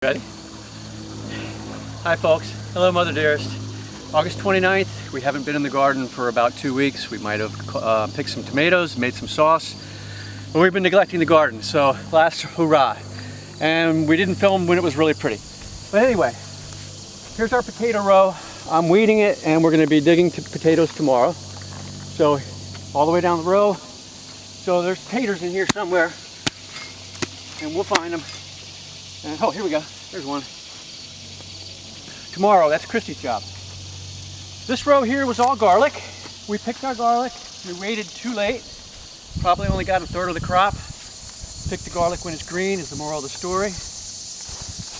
Ready? Hi folks, hello Mother Dearest. August 29th, we haven't been in the garden for about 2 weeks. We might have picked some tomatoes, made some sauce, but we've been neglecting the garden, so last hurrah. And we didn't film when it was really pretty. But anyway, here's our potato row. I'm weeding it and we're going to be digging potatoes tomorrow. So all the way down the row. So there's taters in here somewhere and we'll find them. And, oh, here we go. There's one. Tomorrow, that's Christy's job. This row here was all garlic. We picked our garlic. We waited too late. Probably only got a third of the crop. Pick the garlic when it's green is the moral of the story.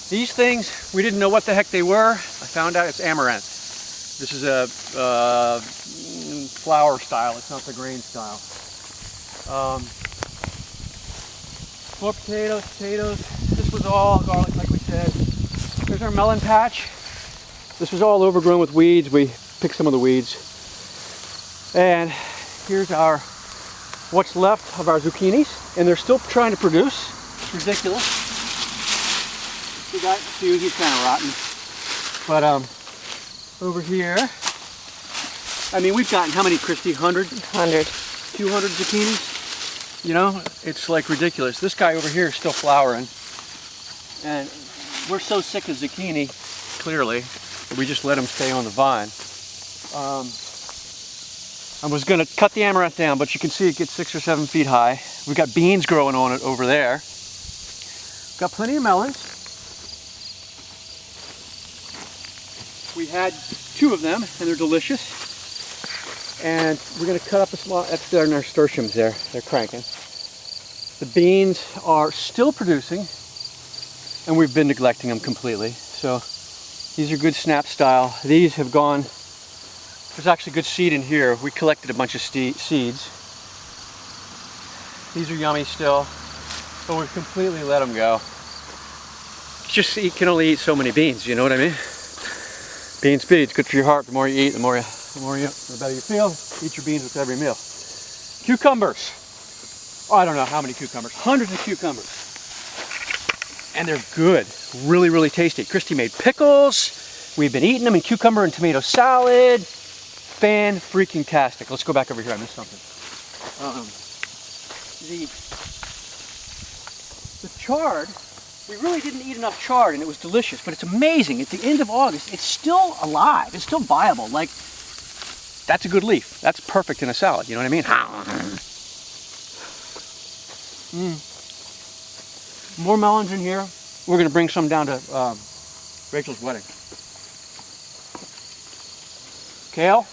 These things, we didn't know what the heck they were. I found out it's amaranth. This is a flower style. It's not the grain style. More potatoes. This was all garlic, like we said. There's our melon patch. This was all overgrown with weeds. We picked some of the weeds. And here's what's left of our zucchinis. And they're still trying to produce. It's ridiculous. We got Susie's kind of rotten. But over here, I mean, we've gotten how many, Christy? 100? 200 zucchinis? You know, it's like ridiculous. This guy over here is still flowering. And we're so sick of zucchini, clearly, that we just let them stay on the vine. I was going to cut the amaranth down, but you can see it gets 6 or 7 feet high. We've got beans growing on it over there. Got plenty of melons. We had 2 of them, and they're delicious. And we're going to cut up a small, that's their nasturtiums there, they're cranking. The beans are still producing, and we've been neglecting them completely. So these are good snap style. These have gone, there's actually good seed in here. We collected a bunch of seeds. These are yummy still, but we've completely let them go. Just you can only eat so many beans, you know what I mean? Beans, good for your heart. The more you eat, the better you feel. Eat your beans with every meal. Cucumbers. Oh, I don't know how many cucumbers. Hundreds of cucumbers. And they're good. Really, really tasty. Christy made pickles. We've been eating them in cucumber and tomato salad. Fan-freaking-tastic. Let's go back over here. I missed something. The chard, we really didn't eat enough chard, and it was delicious, but it's amazing. At the end of August, it's still alive. It's still viable. Like, that's a good leaf. That's perfect in a salad. You know what I mean? More melons in here. We're going to bring some down to Rachel's wedding. Kale.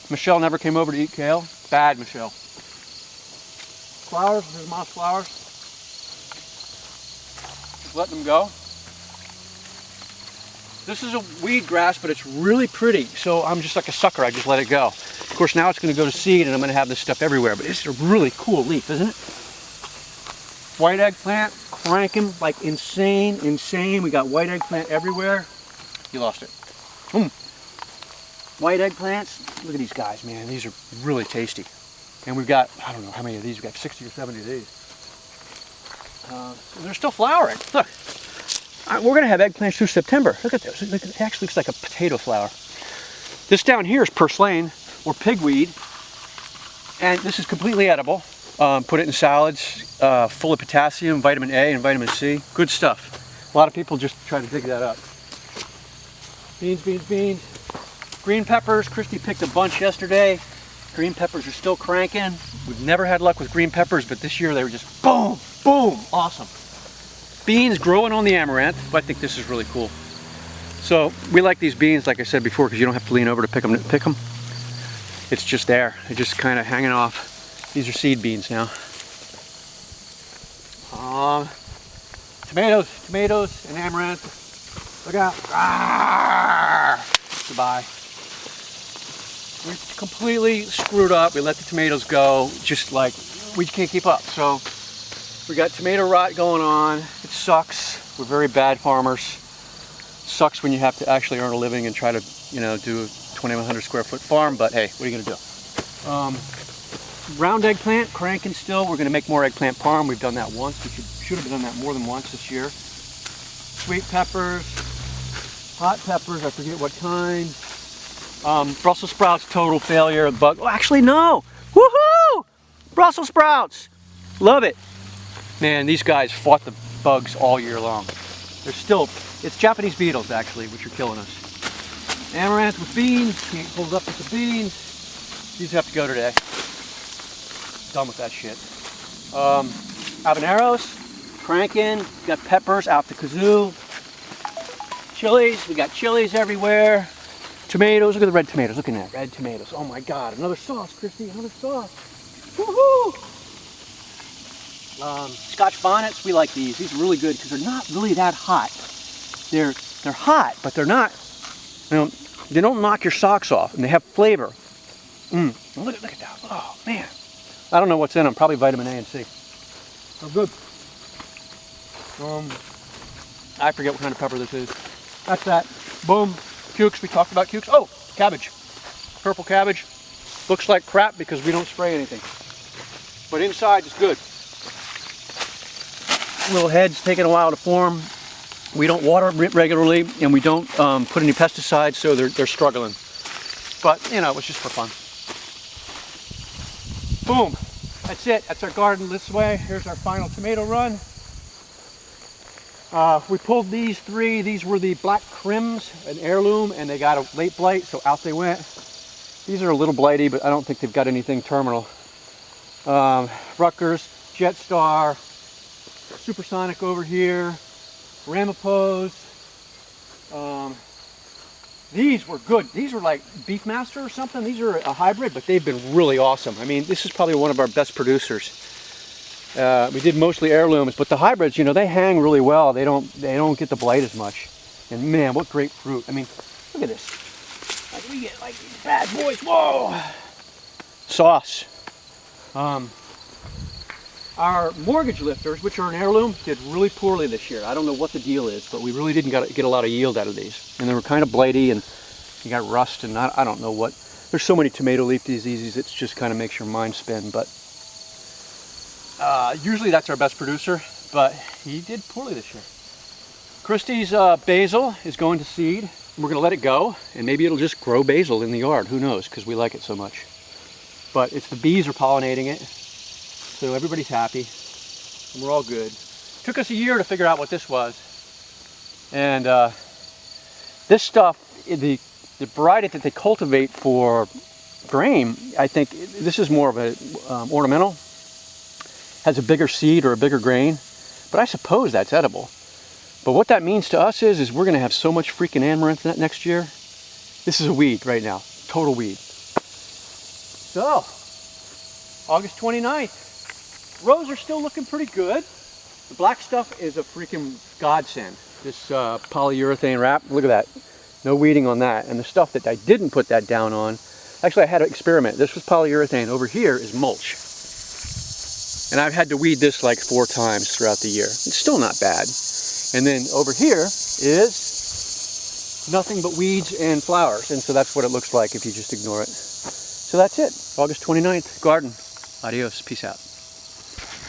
Michelle never came over to eat kale. Bad Michelle. Flowers. There's moss flowers. Just let them go. This is a weed grass, but it's really pretty. So I'm just like a sucker. I just let it go. Of course, now it's going to go to seed, and I'm going to have this stuff everywhere. But it's a really cool leaf, isn't it? White eggplant, cranking like insane. We got white eggplant everywhere. You lost it. White eggplants. Look at these guys, man. These are really tasty. And we've got, I don't know how many of these. We've got 60 or 70 of these. They're still flowering. Look. We're going to have eggplants through September. Look at this. It actually looks like a potato flower. This down here is purslane or pigweed. And this is completely edible. Put it in salads, full of potassium, vitamin A and vitamin C. Good stuff. A lot of people just try to dig that up. Beans. Green peppers. Christy picked a bunch yesterday. Green peppers are still cranking. We've never had luck with green peppers, but this year they were just boom, boom, awesome. Beans growing on the amaranth, but I think this is really cool. So we like these beans, like I said before, because you don't have to lean over to pick them. It's just there. They're just kind of hanging off. These are seed beans now. Tomatoes and amaranth. Look out. Goodbye. We completely screwed up. We let the tomatoes go, just like we can't keep up. So we got tomato rot going on. It sucks. We're very bad farmers. It sucks when you have to actually earn a living and try to, you know, do a 2,100 square foot farm, but hey, what are you gonna do? Round eggplant, cranking still. We're gonna make more eggplant parm. We've done that once. We should have done that more than once this year. sweet peppers, hot peppers, I forget what kind. Brussels sprouts, total failure. Bug. Oh, actually, no. Woohoo! Brussels sprouts. Love it. Man, these guys fought the bugs all year long. They're still, it's Japanese beetles actually, which are killing us. Amaranth with beans. Can't hold up with the beans. These have to go today. Done with that shit. Habaneros, cranking. Got peppers out the kazoo. Chilies, we got chilies everywhere. Tomatoes, look at the red tomatoes. Look at that, red tomatoes. Oh my God, another sauce, Christy, another sauce. Woohoo! Scotch bonnets, we like these. These are really good because they're not really that hot. They're hot, but they're not, you know, they don't knock your socks off, and they have flavor. Look at that. Oh man. I don't know what's in them. Probably vitamin A and C. They're good. I forget what kind of pepper this is. That's that. Boom. Cukes. We talked about cukes. Oh, cabbage. Purple cabbage. Looks like crap because we don't spray anything. But inside it's good. Little heads taking a while to form. We don't water regularly, and we don't put any pesticides, so they're struggling. But you know, it's just for fun. Boom. That's it. That's our garden this way. Here's our final tomato run. We pulled these three. These were the black crims, an heirloom, and they got a late blight, so out they went. These are a little blighty, but I don't think they've got anything terminal. Rutgers, Jetstar, Supersonic over here, Ramapose. These were good. These were like Beefmaster or something. These are a hybrid, but they've been really awesome. I mean, this is probably one of our best producers. We did mostly heirlooms, but the hybrids, you know, they hang really well. They don't get the blight as much. And man, what great fruit. I mean, look at this. Like we get like these bad boys. Whoa! Sauce. Our mortgage lifters, which are an heirloom, did really poorly this year. I don't know what the deal is, but we really didn't get a lot of yield out of these. And they were kind of blighty, and you got rust, and I don't know what. There's so many tomato leaf diseases, it just kind of makes your mind spin. But usually that's our best producer, but he did poorly this year. Christy's basil is going to seed, and we're going to let it go, and maybe it'll just grow basil in the yard. Who knows, because we like it so much. But it's the bees are pollinating it. So everybody's happy, and we're all good. Took us a year to figure out what this was. And this stuff, the variety that they cultivate for grain, I think this is more of a ornamental. Has a bigger seed or a bigger grain, but I suppose that's edible. But what that means to us is we're gonna have so much freaking amaranth next year. This is a weed right now, total weed. So, August 29th. Rows are still looking pretty good. The black stuff is a freaking godsend. This polyurethane wrap, look at that. No weeding on that. And the stuff that I didn't put that down on, actually I had to experiment. This was polyurethane. Over here is mulch. And I've had to weed this like 4 times throughout the year. It's still not bad. And then over here is nothing but weeds and flowers. And so that's what it looks like if you just ignore it. So that's it. August 29th, garden. Adios. Peace out.